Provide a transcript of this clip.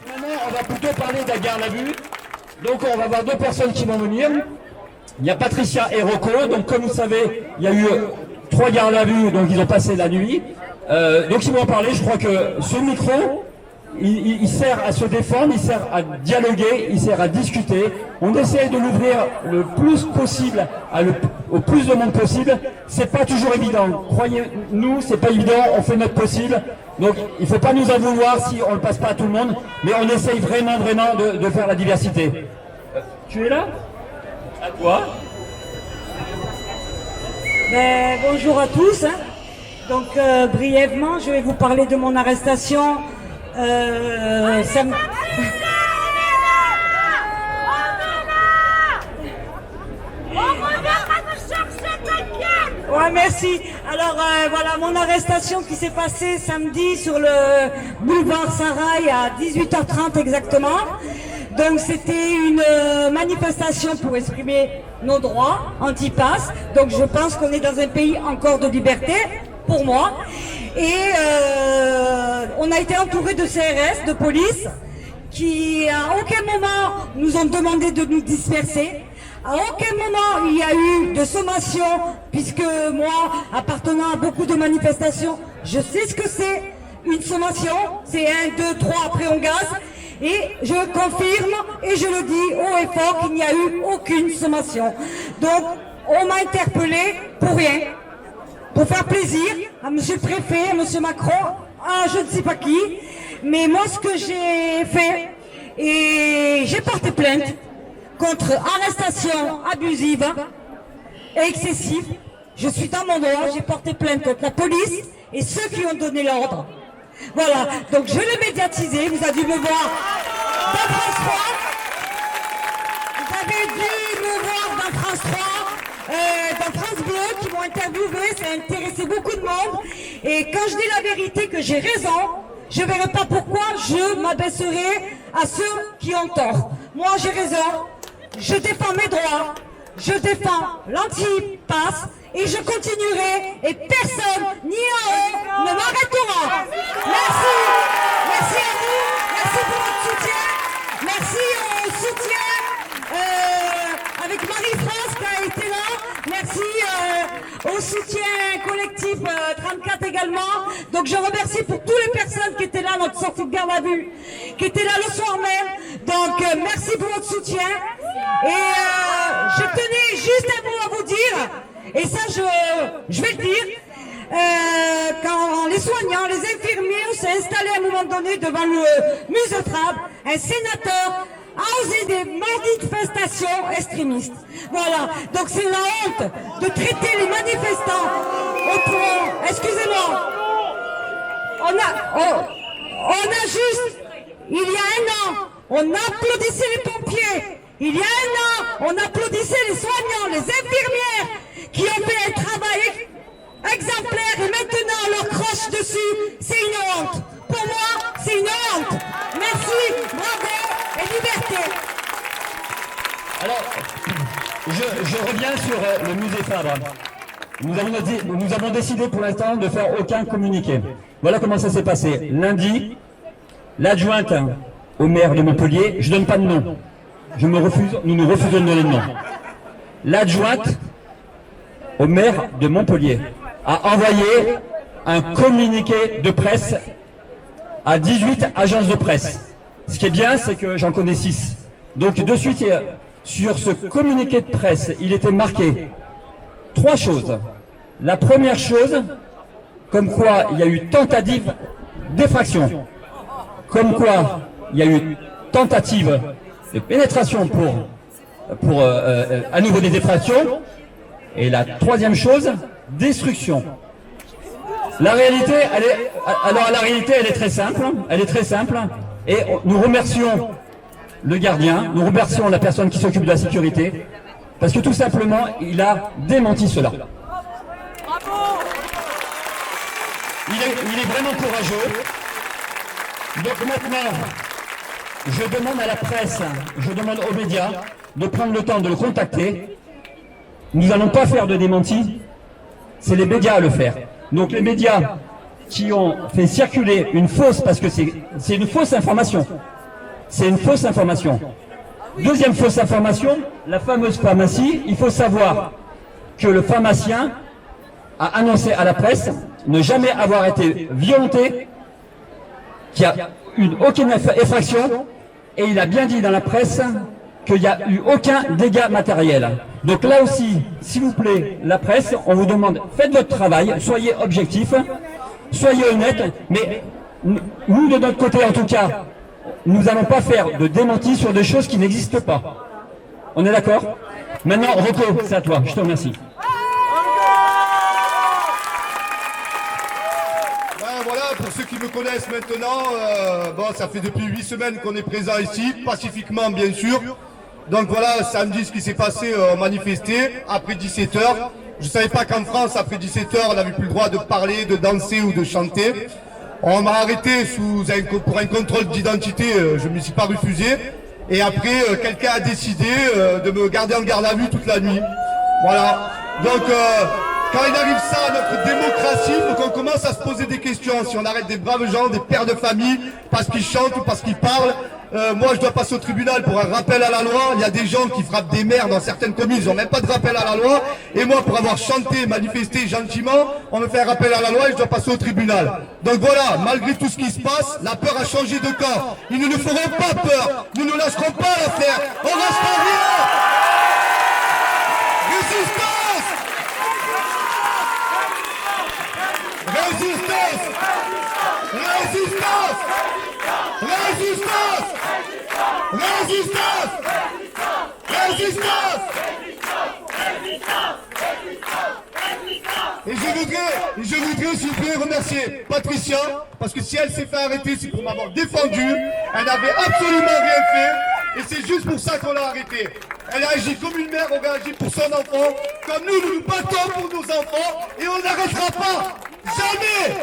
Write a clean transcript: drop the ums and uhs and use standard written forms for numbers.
Maintenant, on va plutôt parler de la garde à vue. Donc, on va avoir deux personnes qui vont venir. Il y a Patricia et Rocco. Donc, comme vous savez, il y a eu 3 gardes à vue, donc ils ont passé la nuit. Donc, ils vont en parler. Je crois que ce micro, il sert à se défendre, il sert à dialoguer, il sert à discuter. On essaie de l'ouvrir le plus possible au plus de monde possible. C'est pas toujours évident. Croyez-nous, c'est pas évident. On fait notre possible. Donc, il faut pas nous en vouloir si on le passe pas à tout le monde. Mais on essaye vraiment de faire la diversité. Tu es là? À toi. Bonjour à tous. Donc, brièvement, je vais vous parler de mon arrestation. Ouais, merci. Alors voilà, mon arrestation qui s'est passée samedi sur le boulevard Sarail à 18h30 exactement. Donc c'était une manifestation pour exprimer nos droits anti-pass. Donc je pense qu'on est dans un pays encore de liberté, pour moi. Et on a été entouré de CRS, de police, qui à aucun moment nous ont demandé de nous disperser. À aucun moment il y a eu de sommation, puisque moi, appartenant à beaucoup de manifestations, je sais ce que c'est une sommation. C'est 1, 2, 3, après on gaz. Et je confirme et je le dis haut et fort qu'il n'y a eu aucune sommation. Donc on m'a interpellé pour rien, pour faire plaisir à monsieur le préfet, à monsieur Macron, à je ne sais pas qui. Mais moi ce que j'ai fait, et j'ai porté plainte contre arrestation abusive et excessive. Je suis dans mon droit, j'ai porté plainte contre la police et ceux qui ont donné l'ordre. Voilà, donc je l'ai médiatisé, vous avez dû me voir dans France 3. Vous avez dû me voir dans France 3, dans France Bleu, qui m'ont interviewé, ça a intéressé beaucoup de monde. Et quand je dis la vérité que j'ai raison, je ne verrai pas pourquoi je m'abaisserai à ceux qui ont tort. Moi j'ai raison, je défends mes droits, je défends l'anti-pass et je continuerai et personne ni en haut ne m'arrêtera. Merci, merci à vous, merci pour votre soutien, merci au soutien avec Marie-France qui a été là, merci au soutien collectif 34 également. Donc je remercie pour toutes les personnes qui étaient là à notre sortie de garde à vue, qui étaient là le soir même. Donc merci pour votre soutien. Et je tenais juste un mot à vous dire, et ça je vais le dire, quand les soignants, les infirmiers ont s'est installés à un moment donné devant le Musetrab, un sénateur a osé des manifestations extrémistes. Voilà, donc c'est la honte de traiter les manifestants autrement. Excusez-moi, on a juste, il y a 1 an, on applaudissait les pompiers. Il y a 1 an, on applaudissait les soignants, les infirmières qui ont fait un travail exemplaire et maintenant on leur croche dessus. C'est une honte. Pour moi, c'est une honte. Merci, bravo et liberté. Alors, je reviens sur le musée Fabre. Nous avons décidé pour l'instant de faire aucun communiqué. Voilà comment ça s'est passé. Lundi, l'adjointe au maire de Montpellier, je ne donne pas de nom. Nous nous refusons de donner de nom. L'adjointe au maire de Montpellier a envoyé un communiqué de presse à 18 agences de presse. Ce qui est bien, c'est que j'en connais 6. Donc de suite, sur ce communiqué de presse, il était marqué 3 choses. La première chose, comme quoi il y a eu tentative d'effraction. Comme quoi il y a eu tentative de pénétration pour à nouveau des effractions. Et la 3e chose, destruction. La réalité, elle est très simple. Elle est très simple. Et nous remercions le gardien, nous remercions la personne qui s'occupe de la sécurité, parce que tout simplement, il a démenti cela. Il est vraiment courageux. Donc maintenant, je demande à la presse, je demande aux médias de prendre le temps de le contacter. Nous n'allons pas faire de démenti, c'est les médias à le faire. Donc les médias qui ont fait circuler une fausse, parce que c'est une fausse information, c'est une fausse information. Deuxième fausse information, la fameuse pharmacie, il faut savoir que le pharmacien a annoncé à la presse ne jamais avoir été violenté, qu'il n'y a eu aucune effraction, et il a bien dit dans la presse qu'il n'y a eu aucun dégât matériel. Donc là aussi, s'il vous plaît, la presse, on vous demande, faites votre travail, soyez objectifs, soyez honnêtes, mais nous, de notre côté en tout cas, nous n'allons pas faire de démenti sur des choses qui n'existent pas. On est d'accord? Maintenant, Rocco, c'est à toi, je te remercie. Voilà, pour ceux qui me connaissent maintenant, bon, ça fait depuis 8 semaines qu'on est présent ici, pacifiquement bien sûr. Donc voilà, samedi, ce qui s'est passé, on manifestait après 17h. Je ne savais pas qu'en France, après 17h, on n'avait plus le droit de parler, de danser ou de chanter. On m'a arrêté pour un contrôle d'identité, je ne me suis pas refusé. Et après, quelqu'un a décidé de me garder en garde à vue toute la nuit. Voilà. Donc, quand il arrive ça à notre démocratie, il faut qu'on commence à se poser des questions. Si on arrête des braves gens, des pères de famille, parce qu'ils chantent ou parce qu'ils parlent, moi je dois passer au tribunal pour un rappel à la loi. Il y a des gens qui frappent des maires dans certaines communes, ils n'ont même pas de rappel à la loi. Et moi, pour avoir chanté, manifesté gentiment, on me fait un rappel à la loi et je dois passer au tribunal. Donc voilà, malgré tout ce qui se passe, la peur a changé de camp. Ils ne nous feront pas peur, nous ne lâcherons pas l'affaire. On restera rien. Résistance! Résistance! Résistance! Résistance! Résistance! Résistance! Et je voudrais s'il vous plaît remercier Patricia, parce que si elle s'est fait arrêter, c'est pour m'avoir défendu. Elle n'avait absolument rien fait, et c'est juste pour ça qu'on l'a arrêtée. Elle a agi comme une mère, on a agi pour son enfant, comme nous nous battons pour nos enfants, et on n'arrêtera pas. Jamais!